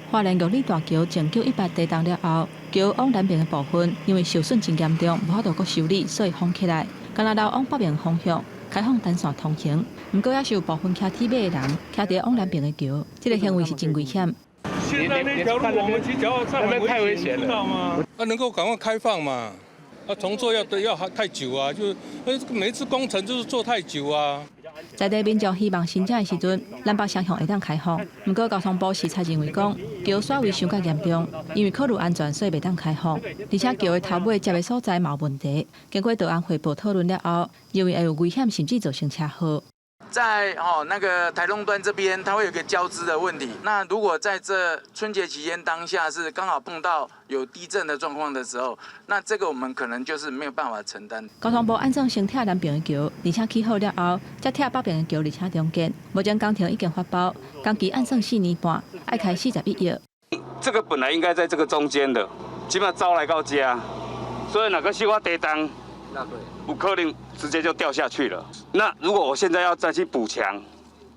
花莲玉里大桥从918地动了后，桥往南边的部分因为受损真严重，无法度阁修理，所以封起来。干那到往北边方向。 开放单线通行，不过也是有部分骑铁马的人骑伫往南边的桥，这个行为是真危险。现在那条路我们骑脚踏车很危险，知道吗？能够赶快开放嘛？重做要太久啊，就每一次工程就是做太久啊。在地民众希望新建的时阵，南北双向会当开放，不过交通部时才认为讲桥衰位伤较严重，因为考虑安全，所以袂当开放，而且桥的头尾接的所在嘛有问题。经过道安汇报讨论了后，认为会有危险，甚至造成车祸。 在那个台东端这边，它会有一个交织的问题。那如果在这春节期间当下是刚好碰到有地震的状况的时候，那这个我们可能就是没有办法承担。交通部安装先拆南边的桥，而且起好了后，再拆北边的桥，而且中间。目前工程已经发包，工期按算4年半，要开41亿。这个本来应该在这个中间的，起码招来到家，所以哪个西瓜地动？ 不可能直接就掉下去了。那如果我现在要再去补墙，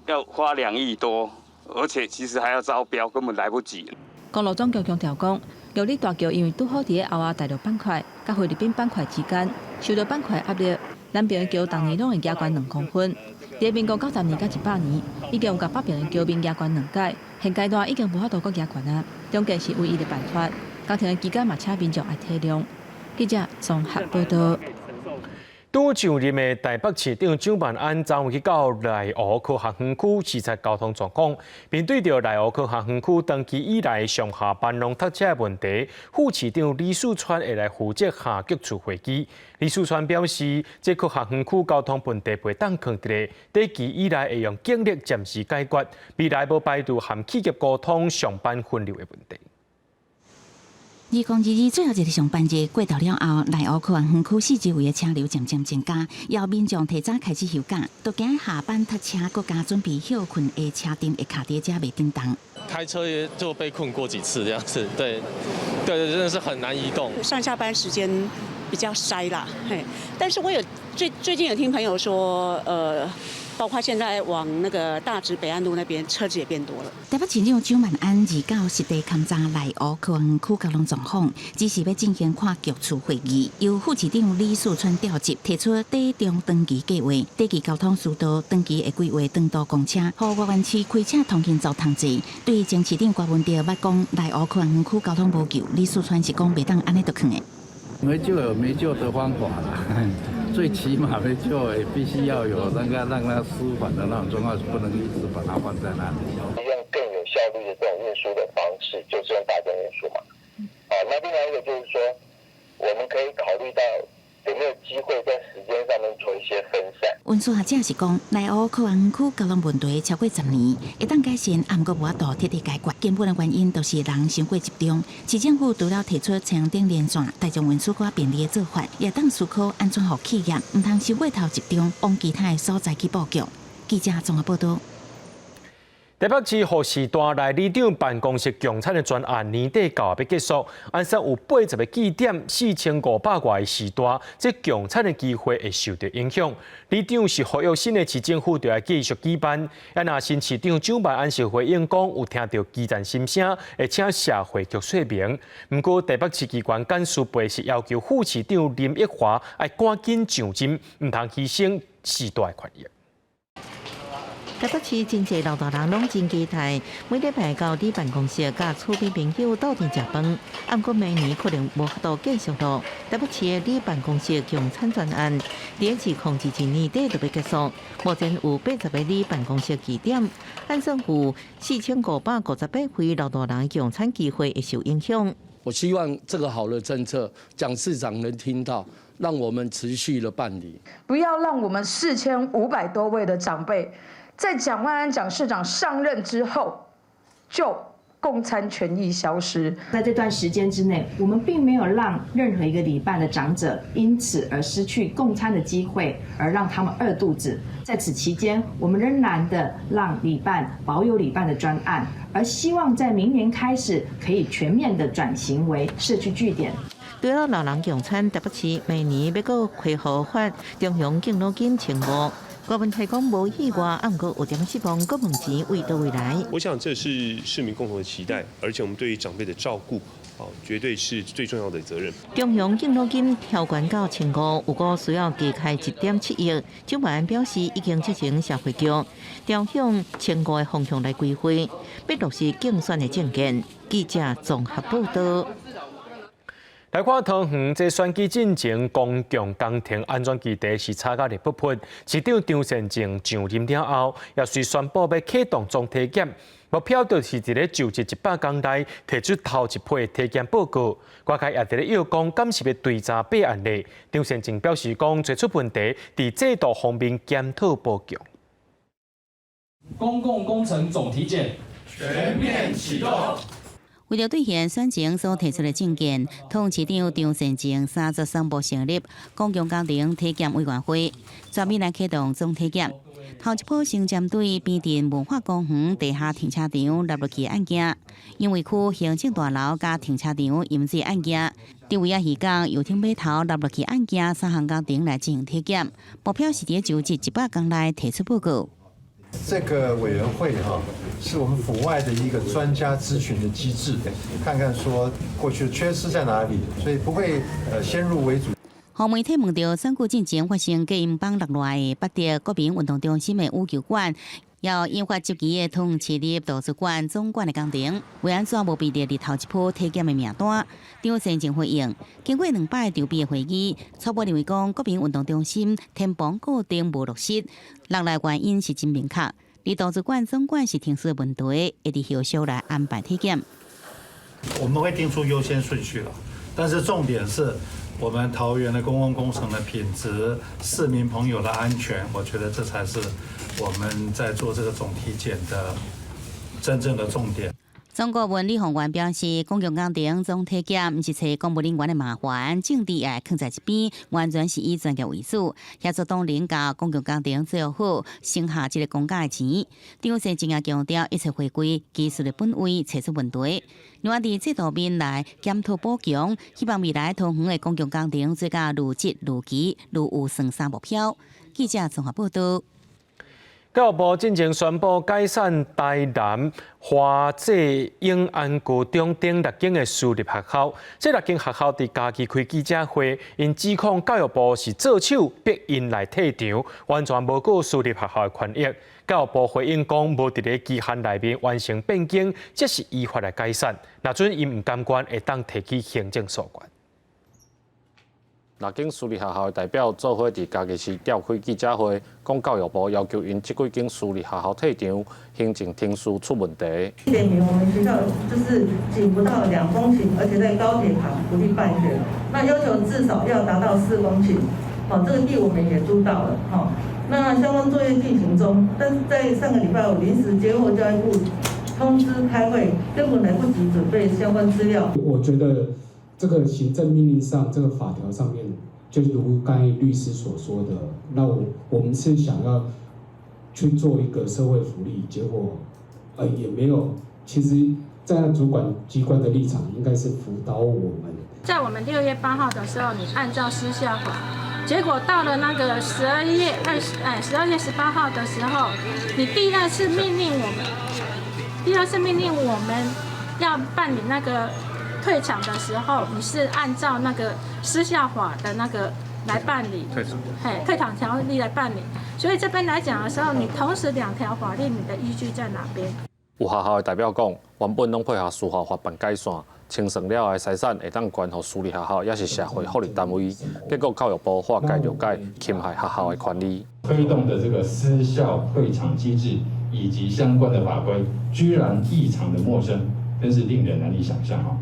要花2亿多，而且其实还要招标，根本来不及。公路总局强调讲，玉里大桥因为拄好伫个后仔大陆板块甲菲律宾板块之间，受到板块压力，南边的桥当年拢会压悬2公分。伫民国90年到100年，已经有甲北边的桥面压悬2阶，现阶段已经无法度阁压悬啊。中间是唯一的办法。工程的期间嘛，请民众爱体谅。记者综合报道。 拄上任的台北市长蒋万安昨晚去到内湖科学园区视察交通状况，并对着内湖科学园区长期以来上下班拢塞车的问题，副市长李树川会来负责下局处会议。李树川表示，这科学园区交通问题袂当放伫个短期以来会用警力暂时解决，未来无排除和企业沟通上班分流的问题。 2022最后一个上班日过到了后，内湖科学园区四周围的车流渐渐增加，要民众提早开始休假，都惊下班塞车，国家准备休困的车顶会卡在遮袂叮当。开车就被困过几次这样子，对，真的是很难移动。上下班时间比较塞啦，嘿，但是我有最近有听朋友说，包括现在往那个大直北岸路那边车子也变多了。台北市长蒋万安到实地勘查内湖科园区交通状况，只是要进行跨局处会议，由副市长李树川调集，提出第中长期计划，第二交通疏导长期会规划长途公车，和外湾区开车通行走通制。对前市长郭文哲捌讲内湖科园区交通无救，李树川是讲袂当安尼就劝的。没救有没救的方法啦，最起码没救也必须要有那个让它舒缓的那种状况，不能一直把它放在那里。用更有效率的这种运输的方式，就是用大众运输嘛。那另外一个就是说，我们可以考虑到有没有机会在时间上面做一些分散。运输学者是讲，内湖科园区交通问题超过10年，会当改善，也毋过无法度彻底解决。根本的原因都是人太过集中。市政府除了提出车顶连线、大众运输较便利的做法，也当思考安怎互企业毋通太过头集中，往其他的所在去布局。记者综合报道。台北市护士大内里长办公室共产的专案年底到要结束，按说有80个据点，4500外的时段，这共产的机会会受到影响。里长是呼吁新的市政府就要继续举办，也那新市长蒋万安是回应讲有听到基层心声，会请社会局说明。不过台北市机关干事会是要求副市长林奕华要赶紧上任，唔通牺牲时代的权益。台北市真侪老大人拢真期待，每礼拜到你办公室甲厝边朋友斗阵食饭。不过明年可能无法度继续咯。台北市的你办公室共产专案，2021年底就要结束。目前有80个你办公室据点，按算有4558位老大人共产机会会受影响。我希望这个好的政策，蒋市长能听到，让我们持续的办理，不要让我们4500多位的长辈。在蒋万安蒋市长上任之后，就共餐权益消失。在这段时间之内，我们并没有让任何一个里办的长者因此而失去共餐的机会，而让他们饿肚子。在此期间，我们仍然的让里办保有里办的专案，而希望在明年开始可以全面的转型为社区据点。对了，老人共餐，台北市明年要个开放发中央敬老金1500。郭文泰讲无意外，不过有点希望国门钱为到未来。我想这是市民共同的期待，而且我们对于长辈的照顾，绝对是最重要的责任。中央敬老金调悬到1500，有个需要加开1.7亿。蒋万安表示，已经促成社会局调向1500的方向来规划，要落实竞选的政见。记者综合报道。来看桃园，这选举进程公共工程安全基地是差甲日不匹。市长张善政上任了后，也随宣布要启动总体检，目标就是伫咧就职100天内提出头一批体检报告。外界也伫咧要讲，敢是要追查8案例。张善政表示讲，提出问题伫制度方面检讨补强。公共工程总体检全面启动。为了兑现选前所提出的政见，桃园市长张善政3日宣布成立公共工程体检委员会，全面来启动总体检。头一波先针对边镇文化公园地下停车场纳入去案件，因为区行政大楼加停车场引致案件，伫位仔渔港游艇码头纳入去案件3项工程来进行体检，目标是伫就职100天内提出报告。这个委员会是我们府外的一个专家咨询的机制，看看说过去的缺失在哪里，所以不会先入为主。互媒体问到选举进前发生隔音帮落来的北der国民运动中心的羽球馆，要引发积极的桃园市立图书馆总馆的工程，为安怎无被列入头一波体检的名单？张善政回应，经过2摆筹备会议，初步认为讲国民运动中心天棚固定无落实，落来原因是真明确。而图书馆总馆是停驶的问题，会伫后续来安排体检。我们会定出优先顺序了，但是重点是我们桃园的公共工程的品质、市民朋友的安全，我觉得这才是我们在做这个总体检的真正的重点。总顾问李鸿源表示，公共工程总体检毋是找公务人员的麻烦，政治也放在一边，完全是以专业为主，协助党领甲公共工程做好，省下这个公家的钱。张善政也强调，一切回归技术的本位，找出问题，另外伫制度面来检讨补强，希望未来桃园的公共工程做甲如质如期、如有算三目标。记者综合报道。教育部进前宣布解散台南花济永安高中等6间的私立学校。这6间学校伫家己开记者会，因指控教育部是做手逼因来退场，完全无顾私立学校的权益。教育部回应讲，无伫咧期限内面完成变更，这是依法来解散。若准因唔甘愿，会当提起行政诉权。 6间私立学校的代表做伙伫家己市召开记者会，讲教育部要求因这几间私立学校退场，行政厅书出问题。点名我们学校就是仅不到2公顷，而且在高铁旁不必办学，那要求至少要达到4公顷。好，这个地我们也租到了。好，那相关作业进行中，但是在上个礼拜5临时接获教育部通知开会，根本来不及准备相关资料。我觉得。 这个行政命令上，这个法条上面，就如刚才律师所说的，那我们是想要去做一个社会福利，结果也没有。其实，在主管机关的立场，应该是辅导我们。在我们6月8号的时候，你按照私校法，结果到了那个12月18号的时候，你第二次命令我们要办理那个。 退场的时候，你是按照那个私校法的那个来办理，退场条例来办理。所以这边来讲的时候，你同时2条法律，你的依据在哪边？有学校的代表讲，原本拢配合司法法办解散，清算了的财产会当捐予私立学校，也是社会福利单位。结果教育部化解了解，侵害学校的权利。推动的这个私校退场机制以及相关的法规，居然异常的陌生，真是令人难以想象啊！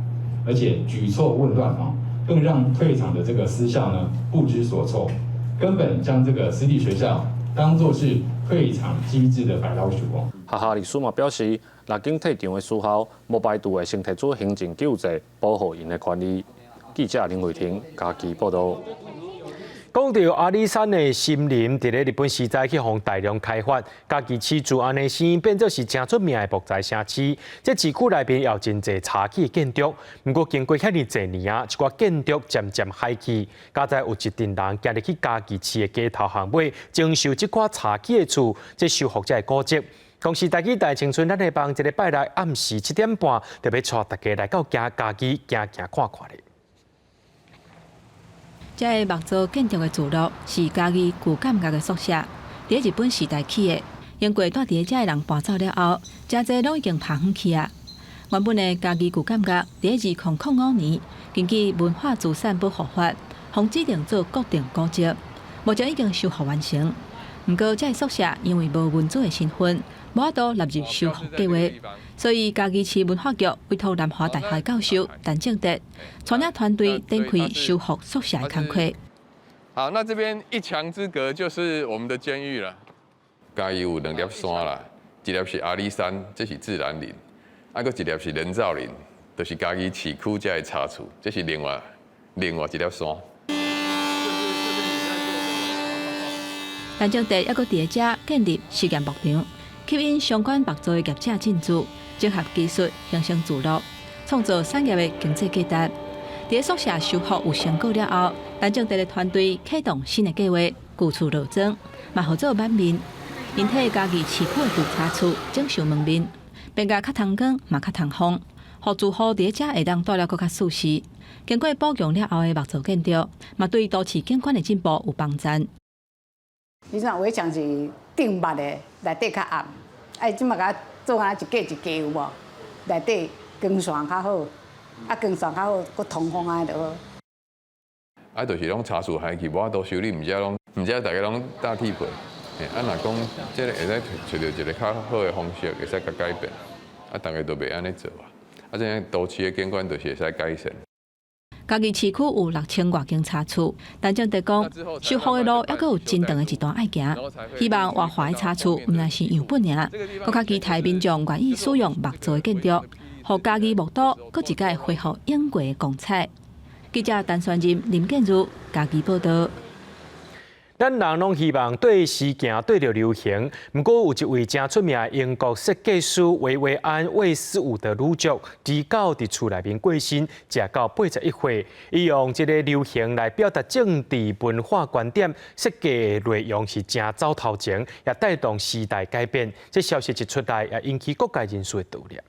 而且举措混乱啊，更让退场的这个私校呢不知所措，根本将这个私立学校当作是退场机制的白老鼠哦。学校律师嘛表示，6间退场的私校无排除会先提出行政救济，保护因的权利。记者林慧婷家己报道。 讲到阿里山的森林，伫咧日本时代去互大量开发，家己市自安尼生变做是真出名的木材城市。这市区内边也有真侪茶器建筑，不过经过遐尼侪年啊，一寡建筑渐渐廃弃。加在有一群人今日去家己市的街头巷尾，征收这寡茶器的厝，这修复这古迹。同时，台大青春咱的帮一个拜六暗时7点半，特别带大家来到家己行看看咧。 这个木造建筑的聚落是家己旧感觉的宿舍，伫日本时代起的。因过住伫这的人搬走了后，真侪拢已经爬远去啊。原本的家己旧感觉，伫2005年，根据文化资产保护法，互指定做国定古迹，目前已经修复完成。不过，这个宿舍因为无文组的身份，无法度纳入修复计划，所以家己市文化局委托南华大学教授陈正德，带领团队展开修复宿舍的工作。好，那这边一墙之隔就是我们的监狱了。嘉义有2粒山啦，一粒是阿里山，这是自然林；啊，搁一粒是人造林，就是嘉义市区这的茶厝，这是另外一粒山。 陈正德还阁伫遮建立实验牧场，吸引相关木造的业者进驻，结合技术形成聚落，创造产业的经济价值。伫宿舍修复有成果了后，陈正德的团队启动新的计划，旧厝落装，嘛合作满面。因替家己市区的旧茶厝整修门面，变甲较通光，嘛较通风，互住户伫遮会当住了更较舒适。经过保养了后的木造建筑，嘛对都市景观的进步有帮助。 你像围墙是顶捌的，内底较暗。哎，即马甲做啊一格一格有无？内底光线较好，啊光线较好，佮通风安尼就好。啊，就是拢茶树害去，无法度修理，毋则大家拢打铁皮。啊，若讲即个会使找到一个较好的方式，会使甲改变。啊，大家都袂安尼做啊。啊，这样都市的景观就是会使改善。 家己市区有6000多间茶厝，但正德讲，修复的路还佫有真长的一段爱行。希望活化的茶厝毋但是样本尔，佫较期待民众愿意使用木造的建筑，互家己木都佫一届恢复永过的光彩。记者陈宣仁、林建如，家己报道。咱人拢希望对时行对着流行，不过有一位真出名的英国设计师维维安·魏斯伍德女爵，提到伫厝内面过身，食到81岁，伊用这个流行来表达政治文化观点，设计的内容是真走头前，也带动时代改变。这消息一出来，也引起各界人士的悼念。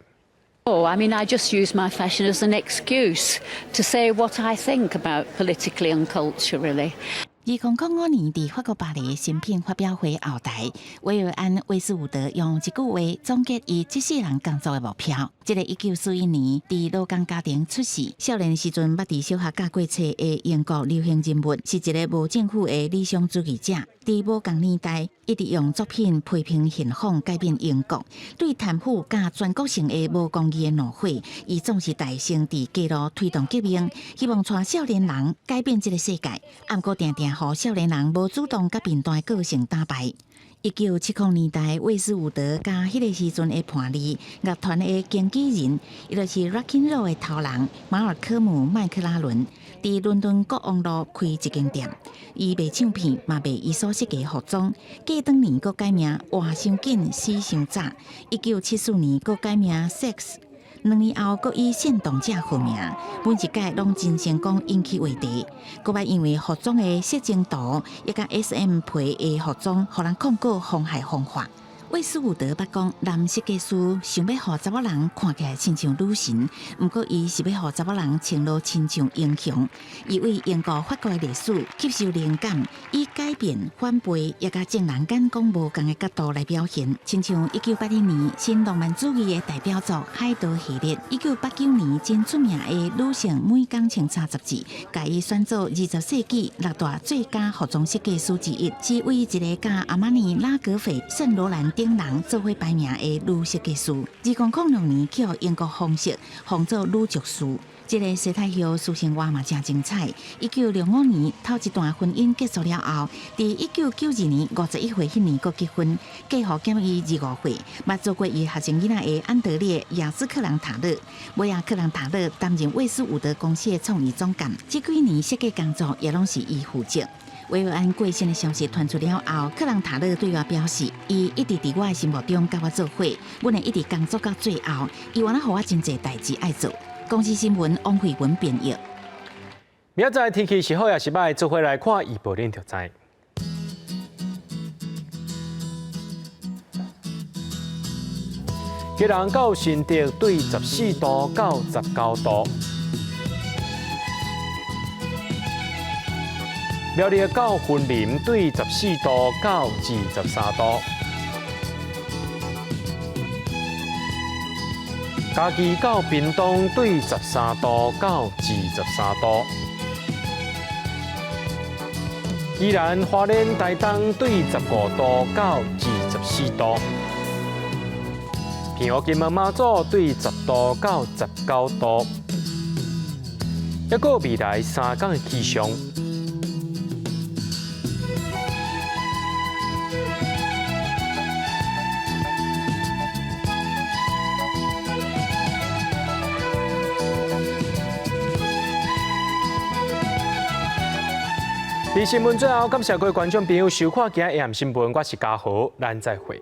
Oh, I mean, I just use my fashion as an excuse to say what I think about politically and culturally. 2005年，伫法国巴黎新品发表会后台，维尔安·魏斯伍德用一句话总结伊这世人工作的目标。这个1941年伫劳工家庭出世，少年时阵捌伫小学教过册的英国流行人物，是一个无政府的理想主义者。伫无共年代，一直用作品批评现况，改变英国。对贪腐甲全国性的无公义的怒火，伊总是大声伫街路推动革命，希望带少年人改变这个世界。毋过定定互少年人无主动甲片段个性打败。1970年代，魏斯伍德甲迄个时阵的伴侣乐团的经纪人，伊就是 Rockin' Roll 的头人马尔科姆·麦克拉伦，伫伦敦国王路开一间店。伊卖唱片，嘛卖伊所设计服装。过当年，佫改名活伤紧，死伤早。1974年，佫改名 Sex。2年后，佫以煽动者获名，每一届拢真成功，引起话题。佫捌因为服装的色情图，也甲 SM 皮的服装，互人控告妨害风化。魏斯伍德捌讲，男设计师想要互查某人看起来亲像女神，毋过伊是要互查某人穿落亲像英雄。伊为英国、法国的历史吸收灵感，以改变、反背，也甲正人眼光无同的角度来表现。亲像1981年新浪漫主义的代表作《海盗》系列，1989年真出名的女性每工清查杂志，甲伊选做20世纪6大最佳服装设计师之一，是为一个甲阿玛尼、拉格斐、圣罗兰等人做伙排名的女设计师。2006年去予英国封色，封做女爵士。这个西太后私生活嘛真精彩。1965年头一段婚姻结束了后，伫1992年51岁迄年佫结婚，嫁互减伊25岁，捌做过伊学生囡仔的安德烈·亚斯克朗塔勒。尾克朗塔勒担任魏斯伍德公司的创意总监，这几年设计工作也拢是伊负责。维尔安过身的消息传出了后，克朗塔勒对我表示，伊一直伫我的心目中甲我做伙，阮会一直工作到最后。伊原来互我真侪代志爱做。公司新闻王慧文编译。明仔天气是好也是歹，做伙来看预报，恁就知。吉人到新竹对14度到19度。苗栗到云林对14度到23度，嘉义到屏东对13度到23度，宜兰花莲台东对15度到24度，平湖金门马祖对10度到19度，还有未来3天的气象。伫新闻最后，感谢各位观众朋友收看今日AM新闻，我是嘉豪，咱再会。